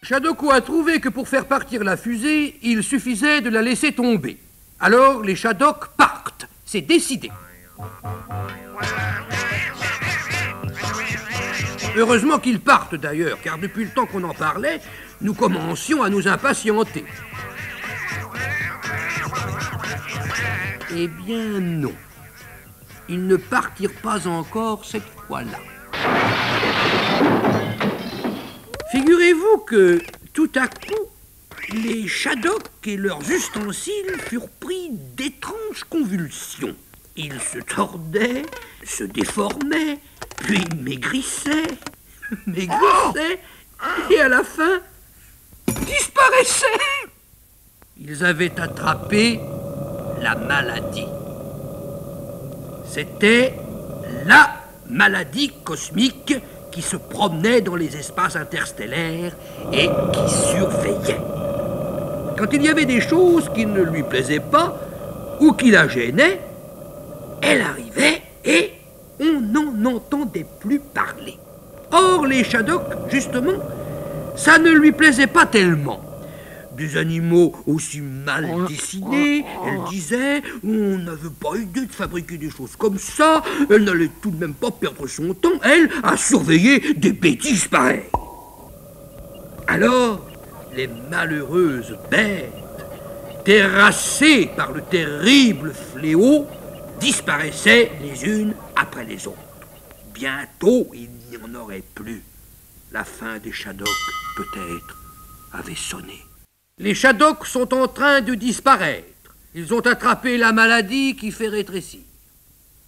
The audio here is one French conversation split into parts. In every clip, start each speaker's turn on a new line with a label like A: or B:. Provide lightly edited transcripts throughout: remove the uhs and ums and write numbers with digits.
A: Shadoko a trouvé que pour faire partir la fusée, il suffisait de la laisser tomber. Alors les Shadok partent. C'est décidé. Heureusement qu'ils partent d'ailleurs, car depuis le temps qu'on en parlait, nous commencions à nous impatienter. Eh bien non. Ils ne partirent pas encore cette fois-là. Figurez-vous que, tout à coup, les Shadok et leurs ustensiles furent pris d'étranges convulsions. Ils se tordaient, se déformaient, puis maigrissaient, et à la fin, disparaissaient. Ils avaient attrapé la maladie. C'était la maladie cosmique qui se promenait dans les espaces interstellaires et qui surveillait. Quand il y avait des choses qui ne lui plaisaient pas ou qui la gênaient, elle arrivait et on n'en entendait plus parler. Or, les Shadok, justement, ça ne lui plaisait pas tellement. Des animaux aussi mal dessinés, elle disait, on n'avait pas idée de fabriquer des choses comme ça, elle n'allait tout de même pas perdre son temps, elle, à surveiller des bêtises pareilles. Alors, les malheureuses bêtes, terrassées par le terrible fléau, disparaissaient les unes après les autres. Bientôt, il n'y en aurait plus. La fin des Shadok, peut-être, avait sonné. Les Shadok sont en train de disparaître. Ils ont attrapé la maladie qui fait rétrécir.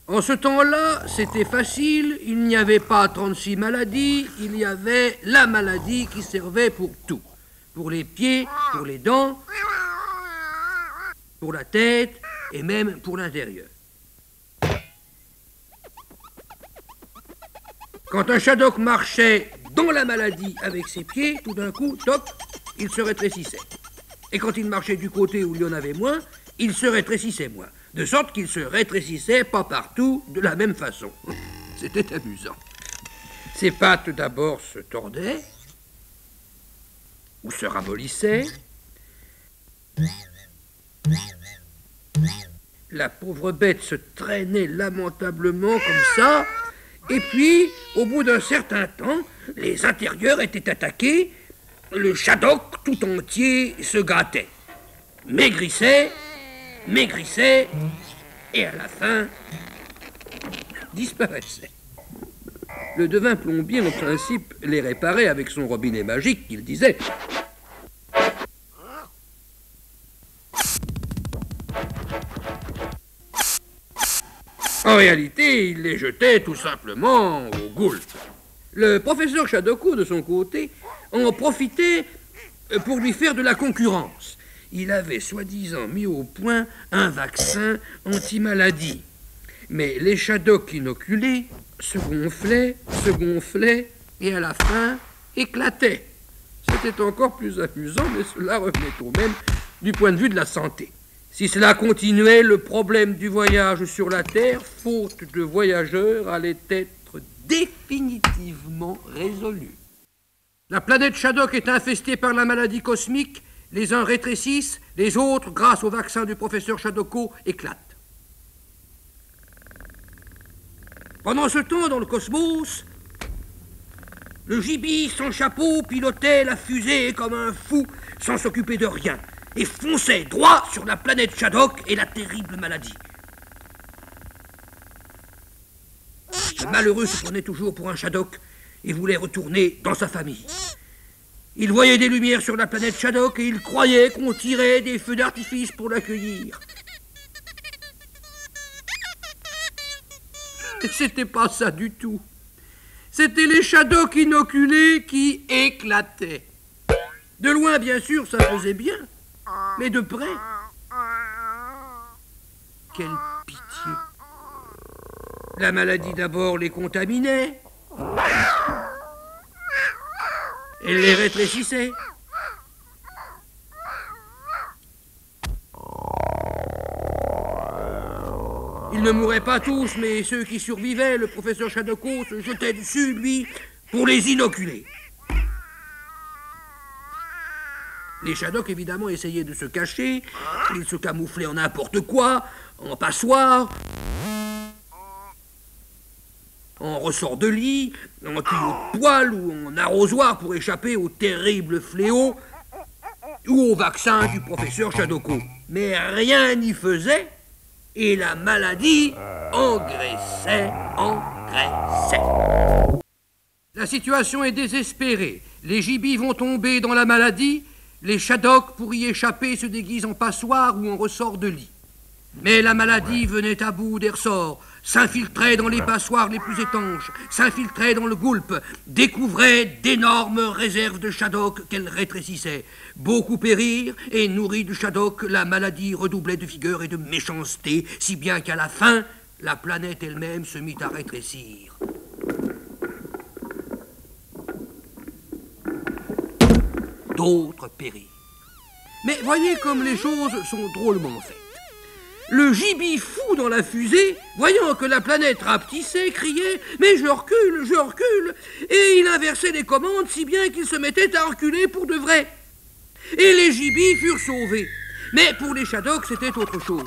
A: En ce temps-là, c'était facile, il n'y avait pas 36 maladies, il y avait la maladie qui servait pour tout. Pour les pieds, pour les dents, pour la tête et même pour l'intérieur. Quand un Shadok marchait dans la maladie avec ses pieds, tout d'un coup, toc, il se rétrécissait. Et quand il marchait du côté où il y en avait moins, il se rétrécissait moins. De sorte qu'il se rétrécissait pas partout de la même façon. C'était amusant. Ses pattes d'abord se tordaient, ou se ramollissaient. La pauvre bête se traînait lamentablement comme ça, et puis, au bout d'un certain temps, les intérieurs étaient attaqués. Le Shadok tout entier se grattait, maigrissait, et à la fin, disparaissait. Le devin plombier, en principe, les réparait avec son robinet magique, qu'il disait. En réalité, il les jetait tout simplement au gouffre. Le professeur Shadoko, de son côté, en profitait pour lui faire de la concurrence. Il avait soi-disant mis au point un vaccin anti-maladie. Mais les Shadok inoculés se gonflaient, et à la fin éclataient. C'était encore plus amusant, mais cela revenait tout de même du point de vue de la santé. Si cela continuait, le problème du voyage sur la Terre, faute de voyageurs, allait être définitivement résolu. La planète Shadok est infestée par la maladie cosmique. Les uns rétrécissent, les autres, grâce au vaccin du professeur Shadoko, éclatent. Pendant ce temps, dans le cosmos, le Gibi, sans chapeau, pilotait la fusée comme un fou, sans s'occuper de rien, et fonçait droit sur la planète Shadok et la terrible maladie. Le malheureux se prenait toujours pour un Shadok et voulait retourner dans sa famille. Il voyait des lumières sur la planète Shadok et il croyait qu'on tirait des feux d'artifice pour l'accueillir. Et c'était pas ça du tout. C'était les Shadok inoculés qui éclataient. De loin, bien sûr, ça faisait bien, mais de près, quelle pitié. La maladie d'abord les contaminait. Elle les rétrécissait. Ils ne mouraient pas tous, mais ceux qui survivaient, le professeur Shadoko se jetait dessus, lui, pour les inoculer. Les Shadocks, évidemment, essayaient de se cacher. Ils se camouflaient en n'importe quoi, en passoire, en ressort de lit, en tuyau de poêle ou en arrosoir pour échapper au terrible fléau ou au vaccin du professeur Shadoko. Mais rien n'y faisait et la maladie engraissait. La situation est désespérée. Les gibis vont tomber dans la maladie. Les Shadocks, pour y échapper, se déguisent en passoire ou en ressort de lit. Mais la maladie venait à bout des ressorts, s'infiltrait dans les passoires les plus étanches, s'infiltrait dans le goulpe, découvrait d'énormes réserves de Shadocks qu'elle rétrécissait. Beaucoup périrent, et nourrie de Shadocks, la maladie redoublait de vigueur et de méchanceté, si bien qu'à la fin, la planète elle-même se mit à rétrécir. D'autres périrent. Mais voyez comme les choses sont drôlement faites. Le gibi fou dans la fusée, voyant que la planète rapetissait, criait « Mais je recule !» Et il inversait les commandes si bien qu'il se mettait à reculer pour de vrai. Et les gibis furent sauvés. Mais pour les Shadocks, c'était autre chose.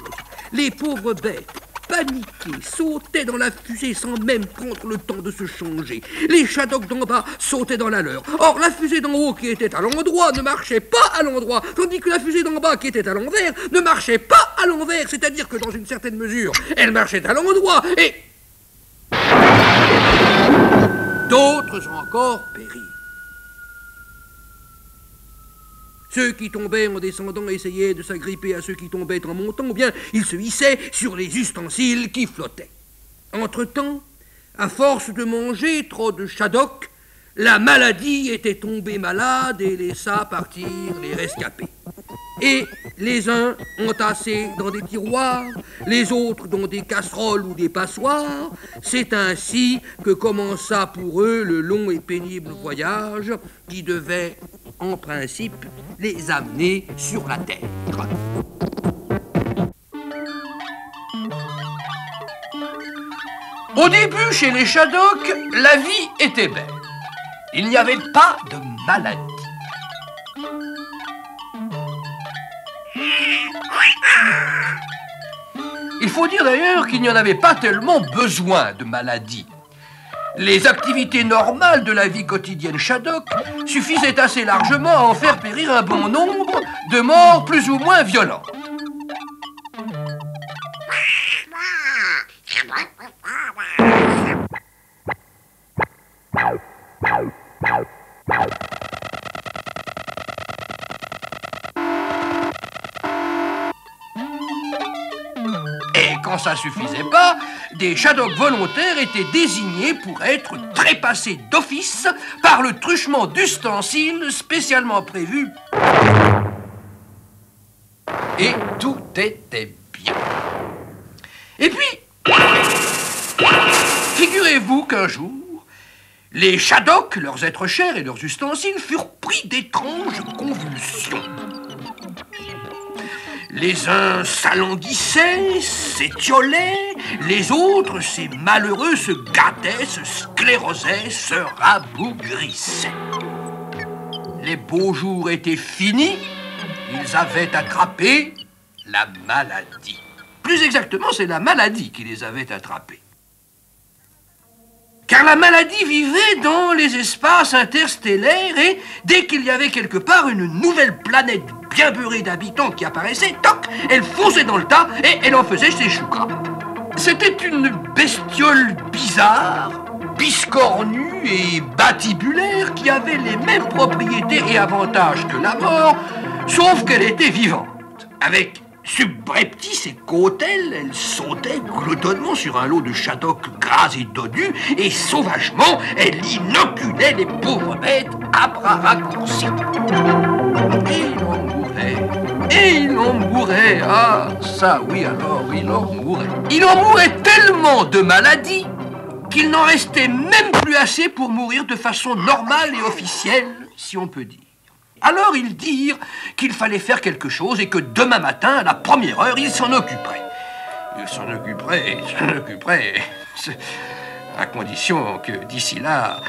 A: Les pauvres bêtes, paniqués, sautaient dans la fusée sans même prendre le temps de se changer. Les Shadocks d'en bas sautaient dans la leur. Or, la fusée d'en haut qui était à l'endroit ne marchait pas à l'endroit, tandis que la fusée d'en bas qui était à l'envers ne marchait pas à l'envers, c'est-à-dire que dans une certaine mesure, elle marchait à l'endroit et d'autres encore périrent. Ceux qui tombaient en descendant essayaient de s'agripper à ceux qui tombaient en montant, ou bien ils se hissaient sur les ustensiles qui flottaient. Entre-temps, à force de manger trop de Shadocks, la maladie était tombée malade et laissa partir les rescapés. Et les uns entassés dans des tiroirs, les autres dans des casseroles ou des passoires, c'est ainsi que commença pour eux le long et pénible voyage qui devait, en principe, les amener sur la Terre. Au début, chez les Shadocks, la vie était belle. Il n'y avait pas de maladie. Il faut dire d'ailleurs qu'il n'y en avait pas tellement besoin de maladie. Les activités normales de la vie quotidienne Shadocks suffisaient assez largement à en faire périr un bon nombre de morts plus ou moins violentes. Et quand ça suffisait pas, des Shadocks volontaires étaient désignés pour être trépassés d'office par le truchement d'ustensiles spécialement prévus. Et tout était bien. Et puis, figurez-vous qu'un jour, les Shadocks, leurs êtres chers et leurs ustensiles furent pris d'étranges convulsions. Les uns s'alanguissaient, s'étiolaient, les autres, ces malheureux, se gâtaient, se sclérosaient, se rabougrissaient. Les beaux jours étaient finis, ils avaient attrapé la maladie. Plus exactement, c'est la maladie qui les avait attrapés. Car la maladie vivait dans les espaces interstellaires et dès qu'il y avait quelque part une nouvelle planète bien beurrée d'habitants qui apparaissait, toc, elle fonçait dans le tas et elle en faisait ses choucas. C'était une bestiole bizarre, biscornue et batibulaire qui avait les mêmes propriétés et avantages que la mort, sauf qu'elle était vivante. Avec subreptice et cautèle, elle sautait gloutonnement sur un lot de Shadocks gras et dodus, et sauvagement, elle inoculait les pauvres bêtes à bras raccourcis. Et il en mourait, ah, ça oui, alors, il en mourait. Il en mourait tellement de maladies qu'il n'en restait même plus assez pour mourir de façon normale et officielle, si on peut dire. Alors ils dirent qu'il fallait faire quelque chose et que demain matin, à la première heure, ils s'en occuperaient. Ils s'en occuperaient, à condition que d'ici là,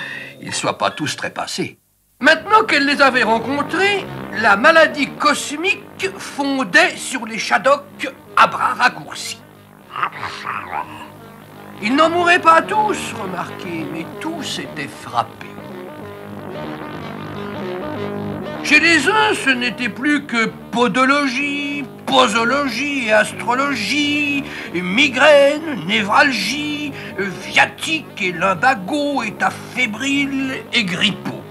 A: ils ne soient pas tous trépassés. Maintenant qu'elle les avait rencontrés, La maladie cosmique fondait sur les Shadocks à bras raccourcis. Ils n'en mouraient pas tous, remarquez, mais tous étaient frappés. Chez les uns, ce n'était plus que podologie, posologie et astrologie, migraine, névralgie, viatique et lumbago, état fébrile et grippaux.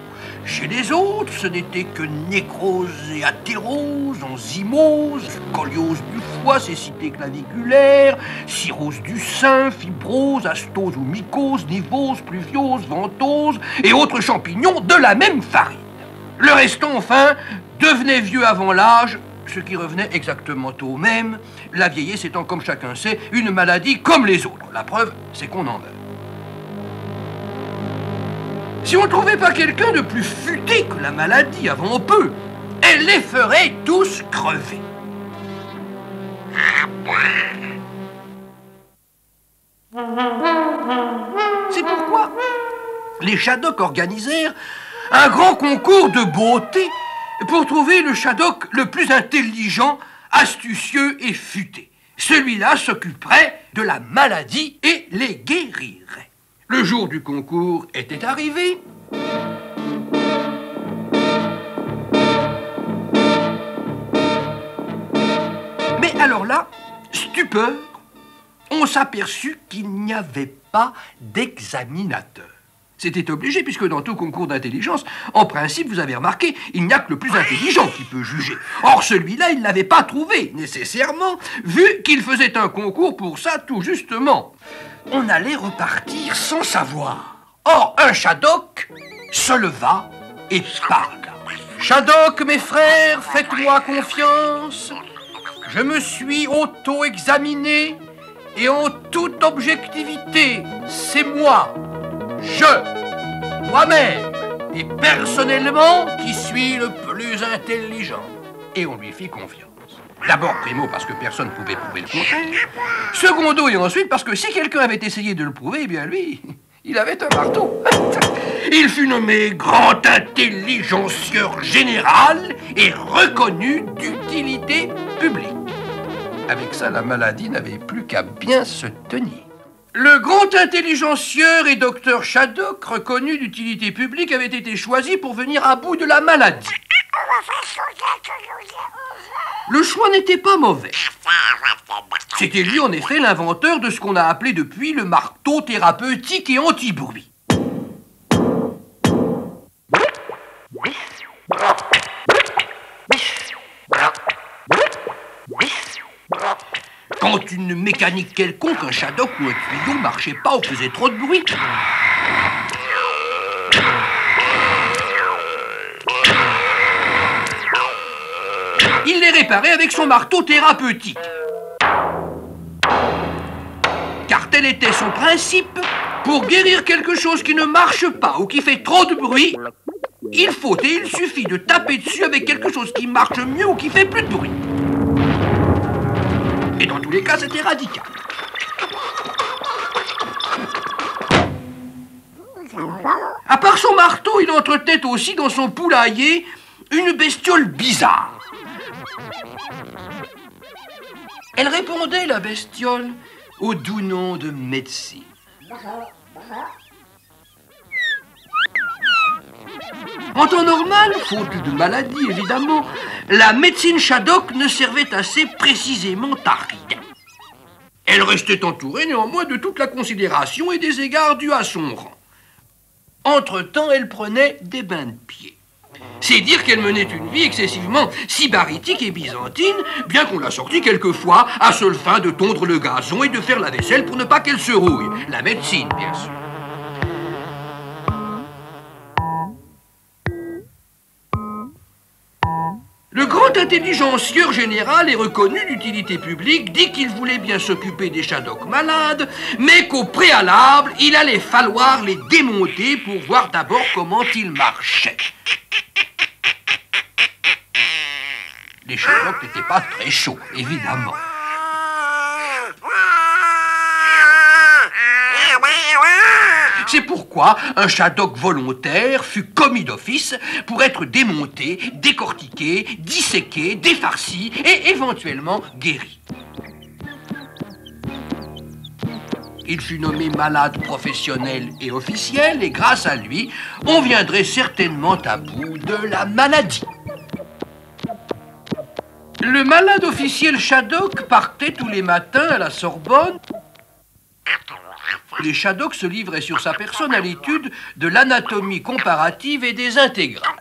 A: Chez les autres, ce n'était que nécrose et athérose, enzymose, scoliose du foie, cécité claviculaire, cirrhose du sein, fibrose, astose ou mycose, nivose, pluviose, ventose et autres champignons de la même farine. Le restant, enfin, devenait vieux avant l'âge, ce qui revenait exactement au même, la vieillesse étant, comme chacun sait, une maladie comme les autres. La preuve, c'est qu'on en meurt. Si on ne trouvait pas quelqu'un de plus futé que la maladie avant peu, elle les ferait tous crever. C'est pourquoi les Shadocks organisèrent un grand concours de beauté pour trouver le Shadok le plus intelligent, astucieux et futé. Celui-là s'occuperait de la maladie et les guérirait. Le jour du concours était arrivé. Mais alors là, stupeur, on s'aperçut qu'il n'y avait pas d'examinateur. C'était obligé, puisque dans tout concours d'intelligence, en principe, vous avez remarqué, il n'y a que le plus intelligent qui peut juger. Or, celui-là, il ne l'avait pas trouvé, nécessairement, vu qu'il faisait un concours pour ça tout justement. On allait repartir sans savoir. Or, un Shadok se leva et parla. Shadok, mes frères, faites-moi confiance. Je me suis auto-examiné et en toute objectivité, c'est moi-même et personnellement qui suis le plus intelligent. Et on lui fit confiance. D'abord, primo, parce que personne ne pouvait prouver le contraire. Secondo, et ensuite, parce que si quelqu'un avait essayé de le prouver, eh bien lui, il avait un marteau. Il fut nommé grand intelligencieur général et reconnu d'utilité publique. Avec ça, la maladie n'avait plus qu'à bien se tenir. Le grand intelligencieur et docteur Shadok, reconnu d'utilité publique, avait été choisi pour venir à bout de la maladie. Le choix n'était pas mauvais. C'était lui, en effet, l'inventeur de ce qu'on a appelé depuis le marteau thérapeutique et anti-bruit. Quand une mécanique quelconque, un Shadok ou un tuyau, marchait pas ou faisait trop de bruit, il les réparait avec son marteau thérapeutique. Car tel était son principe, pour guérir quelque chose qui ne marche pas ou qui fait trop de bruit, il faut et il suffit de taper dessus avec quelque chose qui marche mieux ou qui fait plus de bruit. Et dans tous les cas, c'était radical. À part son marteau, il entretenait aussi dans son poulailler une bestiole bizarre. Elle répondait, la bestiole, au doux nom de médecine. En temps normal, faute de maladie évidemment, la médecine Shadok ne servait assez précisément à rien. Elle restait entourée néanmoins de toute la considération et des égards dus à son rang. Entre-temps, elle prenait des bains de pied. C'est dire qu'elle menait une vie excessivement sybaritique et byzantine, bien qu'on la sortît quelquefois à seule fin de tondre le gazon et de faire la vaisselle pour ne pas qu'elle se rouille. La médecine, bien sûr. Le grand intelligencieur général et reconnu d'utilité publique dit qu'il voulait bien s'occuper des Shadok malades, mais qu'au préalable, il allait falloir les démonter pour voir d'abord comment ils marchaient. Les Shadok n'étaient pas très chauds, évidemment.
B: C'est pourquoi un Shadok volontaire fut commis d'office pour être démonté, décortiqué, disséqué, défarci et éventuellement guéri. Il fut nommé malade professionnel et officiel, et grâce à lui, on viendrait certainement à bout de la maladie. Le malade officiel Shadok partait tous les matins à la Sorbonne. Les Shadok se livraient sur sa personne à l'étude de l'anatomie comparative et des intégrales.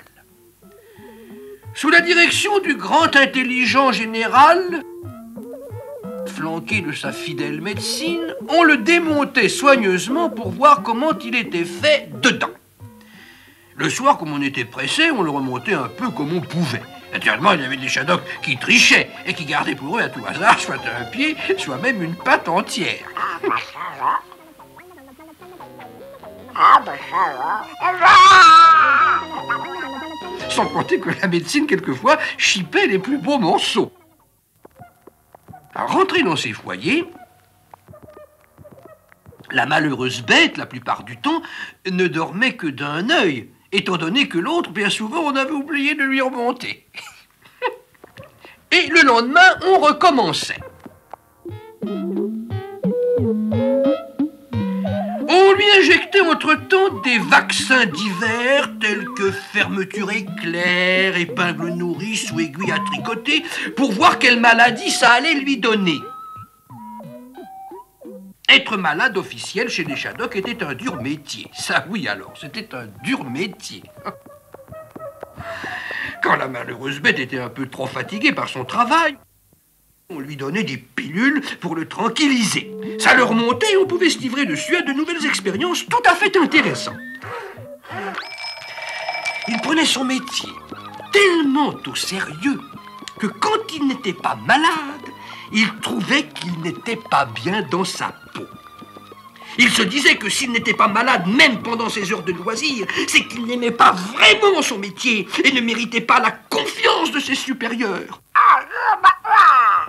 B: Sous la direction du grand intelligent général, flanqué de sa fidèle médecine, on le démontait soigneusement pour voir comment il était fait dedans. Le soir, comme on était pressé, on le remontait un peu comme on pouvait. Naturellement, il y avait des Shadok qui trichaient et qui gardaient pour eux à tout hasard soit un pied, soit même une patte entière. Sans compter que la médecine, quelquefois, chipait les plus beaux morceaux. À rentrer dans ces foyers, la malheureuse bête, la plupart du temps, ne dormait que d'un œil, étant donné que l'autre, bien souvent, on avait oublié de lui remonter. Et le lendemain, on recommençait. On lui injectait entre-temps des vaccins divers tels que fermeture éclair, épingle nourrice ou aiguille à tricoter pour voir quelle maladie ça allait lui donner. Être malade officiel chez les Shadok était un dur métier. Ça oui alors, c'était un dur métier. Quand la malheureuse bête était un peu trop fatiguée par son travail, on lui donnait des pilules pour le tranquilliser. Ça le remontait et on pouvait se livrer dessus à de nouvelles expériences tout à fait intéressantes. Il prenait son métier tellement au sérieux que quand il n'était pas malade, il trouvait qu'il n'était pas bien dans sa peau. Il se disait que s'il n'était pas malade, même pendant ses heures de loisirs, c'est qu'il n'aimait pas vraiment son métier et ne méritait pas la confiance de ses supérieurs.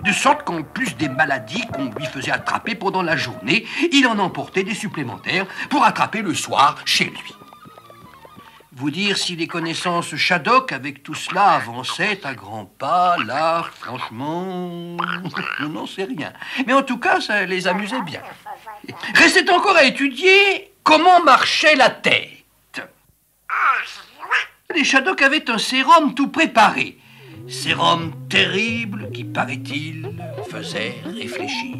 B: De sorte qu'en plus des maladies qu'on lui faisait attraper pendant la journée, il en emportait des supplémentaires pour attraper le soir chez lui. Vous dire si les connaissances Shadok avec tout cela avançaient à grands pas, là, franchement, je n'en sais rien. Mais en tout cas, ça les amusait bien. Restait encore à étudier comment marchait la tête. Les Shadok avaient un sérum tout préparé. Sérum terrible qui, paraît-il, faisait réfléchir.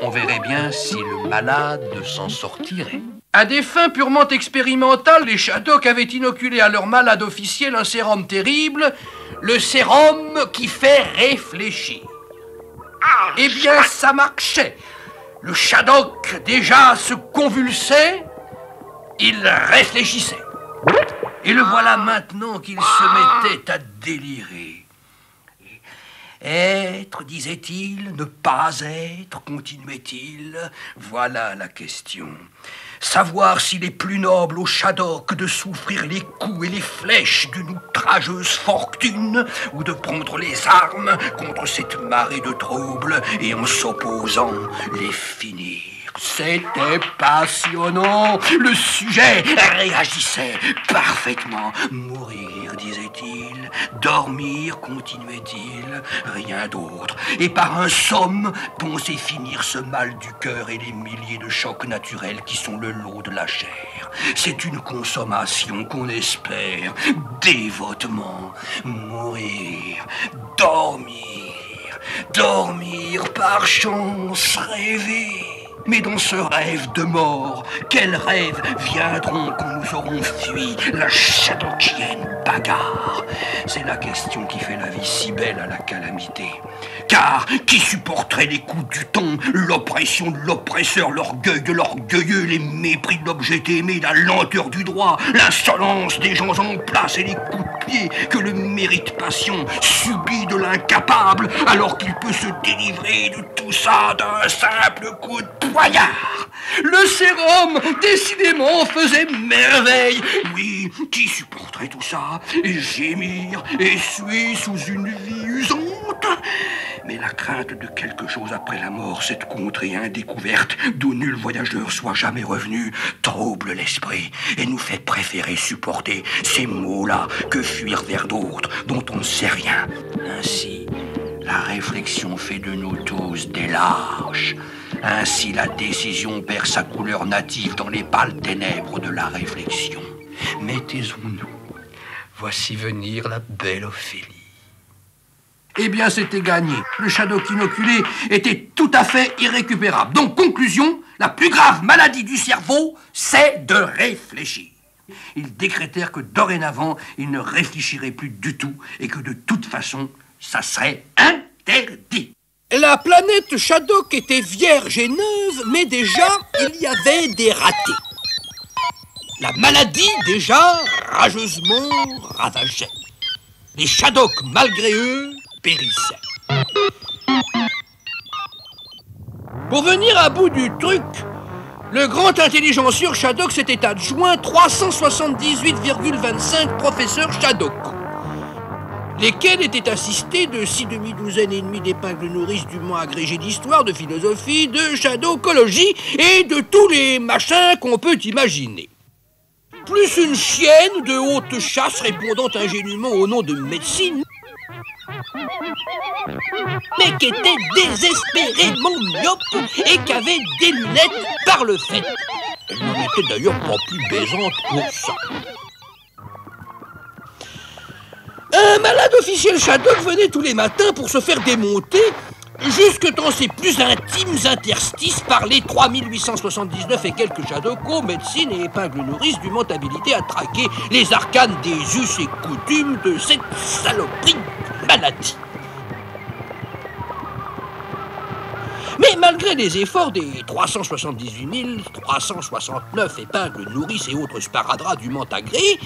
B: On verrait bien si le malade s'en sortirait. À des fins purement expérimentales, les Shadok avaient inoculé à leur malade officiel un sérum terrible, le sérum qui fait réfléchir. Eh bien, ça marchait. Le Shadok déjà se convulsait, il réfléchissait. Et le voilà maintenant qu'il se mettait à délirer. Être, disait-il, ne pas être, continuait-il, voilà la question. Savoir s'il est plus noble au Shadok de souffrir les coups et les flèches d'une outrageuse fortune ou de prendre les armes contre cette marée de troubles et en s'opposant les finir. C'était passionnant. Le sujet réagissait parfaitement. Mourir, disait-il. Dormir, continuait-il. Rien d'autre. Et par un somme, penser finir ce mal du cœur et les milliers de chocs naturels qui sont le lot de la chair. C'est une consommation qu'on espère dévotement. Mourir, dormir, dormir par chance, rêver. Mais dans ce rêve de mort, quels rêves viendront quand nous aurons fui la shadokienne bagarre? C'est la question qui fait la vie si belle à la calamité. Car qui supporterait les coups du temps, l'oppression de l'oppresseur, l'orgueil de l'orgueilleux, les mépris de l'objet aimé, la lenteur du droit, l'insolence des gens en place et les coups de pied que le mérite patient subit de l'incapable, alors qu'il peut se délivrer de tout ça d'un simple coup de poignard. Le sérum, décidément, faisait merveille. Oui, qui supporterait tout ça et gémir et suer sous une vie usante? Mais la crainte de quelque chose après la mort, cette contrée indécouverte, d'où nul voyageur soit jamais revenu, trouble l'esprit et nous fait préférer supporter ces maux-là que fuir vers d'autres dont on ne sait rien. Ainsi, la réflexion fait de nous tous des lâches. Ainsi, la décision perd sa couleur native dans les pâles ténèbres de la réflexion. Mais taisons-nous. Voici venir la belle Ophélie.
A: Eh bien, c'était gagné. Le Shadok inoculé était tout à fait irrécupérable. Donc, conclusion, la plus grave maladie du cerveau, c'est de réfléchir. Ils décrétèrent que dorénavant, ils ne réfléchiraient plus du tout et que de toute façon, ça serait interdit. La planète Shadok était vierge et neuve, mais déjà, il y avait des ratés. La maladie, déjà, rageusement ravageait. Les Shadok, malgré eux, périssaient. Pour venir à bout du truc, le grand intelligencieur Shadok s'était adjoint 378,25 professeurs Shadok, lesquels étaient assistés de 6 demi-douzaines et demie d'épingles nourrices dûment agrégées d'histoire, de philosophie, de shadokologie et de tous les machins qu'on peut imaginer. Plus une chienne de haute chasse répondant ingénument au nom de médecine, mais qui était désespérément myope et qui avait des lunettes par le fait. Elle n'en était d'ailleurs pas plus baisante pour ça. Un malade officiel Shadok venait tous les matins pour se faire démonter jusque dans ses plus intimes interstices par les 3879 et quelques Shadoko, médecine et épingles nourrices du habilité à traquer les arcanes des us et coutumes de cette saloperie maladie. Mais malgré les efforts des 378 369 épingles nourrices et autres sparadraps dûment agréés,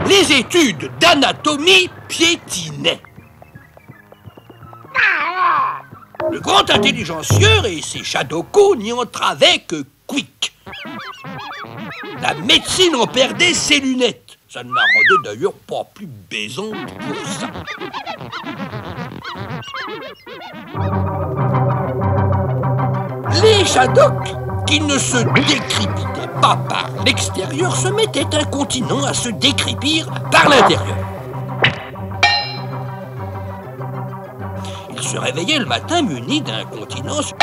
A: les études d'anatomie piétinaient. Le grand intelligencieur et ses Shadoko n'y entravaient que quick. La médecine en perdait ses lunettes. Ça ne la rendait d'ailleurs pas plus baisante pour ça. Les Shadok, qui ne se décrépitaient pas par l'extérieur, se mettaient incontinents à se décrépir par l'intérieur. Ils se réveillaient le matin munis d'incontinence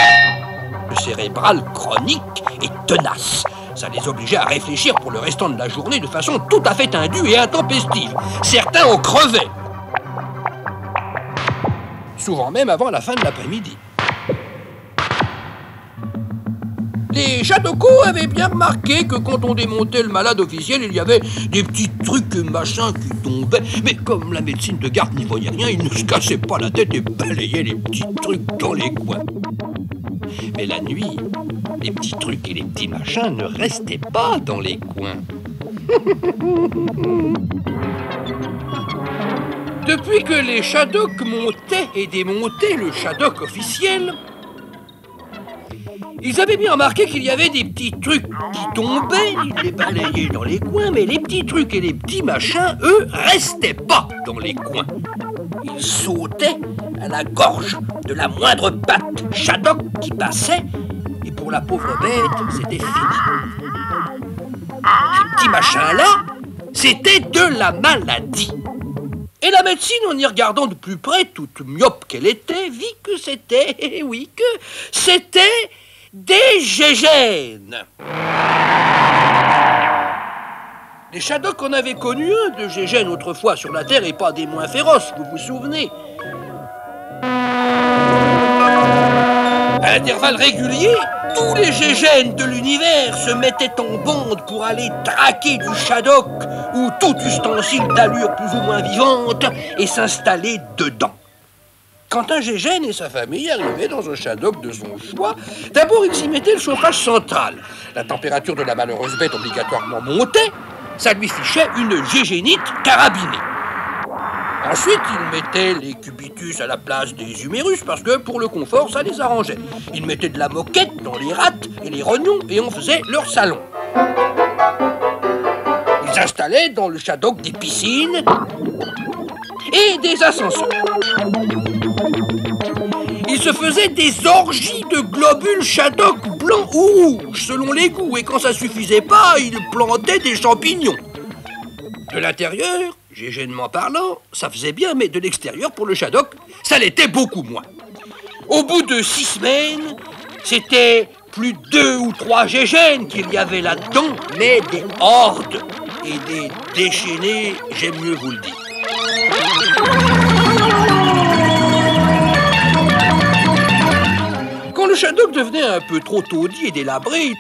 A: cérébrale chronique et tenace. Ça les obligeait à réfléchir pour le restant de la journée de façon tout à fait indue et intempestive. Certains en crevaient. Souvent même avant la fin de l'après-midi. Les Shadoko avaient bien remarqué que quand on démontait le malade officiel, il y avait des petits trucs machins qui tombaient. Mais comme la médecine de garde n'y voyait rien, ils ne se cassaient pas la tête et balayaient les petits trucs dans les coins. Mais la nuit, les petits trucs et les petits machins ne restaient pas dans les coins. Depuis que les Shadok montaient et démontaient le Shadok officiel, ils avaient bien remarqué qu'il y avait des petits trucs qui tombaient, ils les balayaient dans les coins, mais les petits trucs et les petits machins, eux, restaient pas dans les coins. Ils sautaient à la gorge de la moindre patte Shadok qui passait, et pour la pauvre bête, c'était fini. Ces petits machins-là, c'était de la maladie. Et la médecine, en y regardant de plus près, toute myope qu'elle était, vit que c'était, oui, que c'était des gégènes. Les Shadok en avaient connu un de gégène autrefois sur la Terre et pas des moins féroces, vous vous souvenez. À intervalles réguliers, tous les gégènes de l'univers se mettaient en bande pour aller traquer du Shadok ou tout ustensile d'allure plus ou moins vivante et s'installer dedans. Quand un gégène et sa famille arrivaient dans un Shadok de son choix, d'abord ils s'y mettaient le chauffage central. La température de la malheureuse bête obligatoirement montait, ça lui fichait une gégénite carabinée. Ensuite, ils mettaient les cubitus à la place des humérus parce que pour le confort, ça les arrangeait. Ils mettaient de la moquette dans les rats et les rognons et on faisait leur salon. Ils installaient dans le Shadok des piscines et des ascenseurs.
B: se faisait des orgies de globules Shadok blancs ou rouges, selon les goûts, et quand ça suffisait pas, il plantait des champignons. De l'intérieur, gégènement parlant, ça faisait bien, mais de l'extérieur, pour le Shadok, ça l'était beaucoup moins. Au bout de 6 semaines, c'était plus 2 ou 3 gégènes qu'il y avait là-dedans, mais des hordes et des déchaînés, j'aime mieux vous le dire. Quand le Shadok devenait un peu trop taudis et délabré,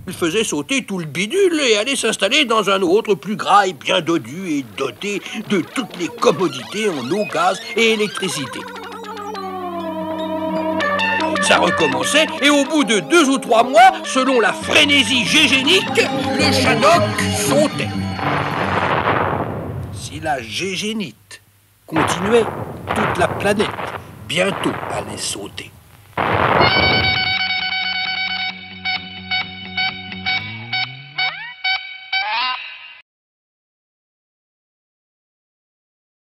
B: il faisait sauter tout le bidule et allait s'installer dans un autre plus gras et bien dodu et doté de toutes les commodités en eau, gaz et électricité. Ça recommençait et au bout de 2 ou 3 mois, selon la frénésie gégénique, le Shadok sautait. Si la gégénite continuait, toute la planète bientôt allait sauter.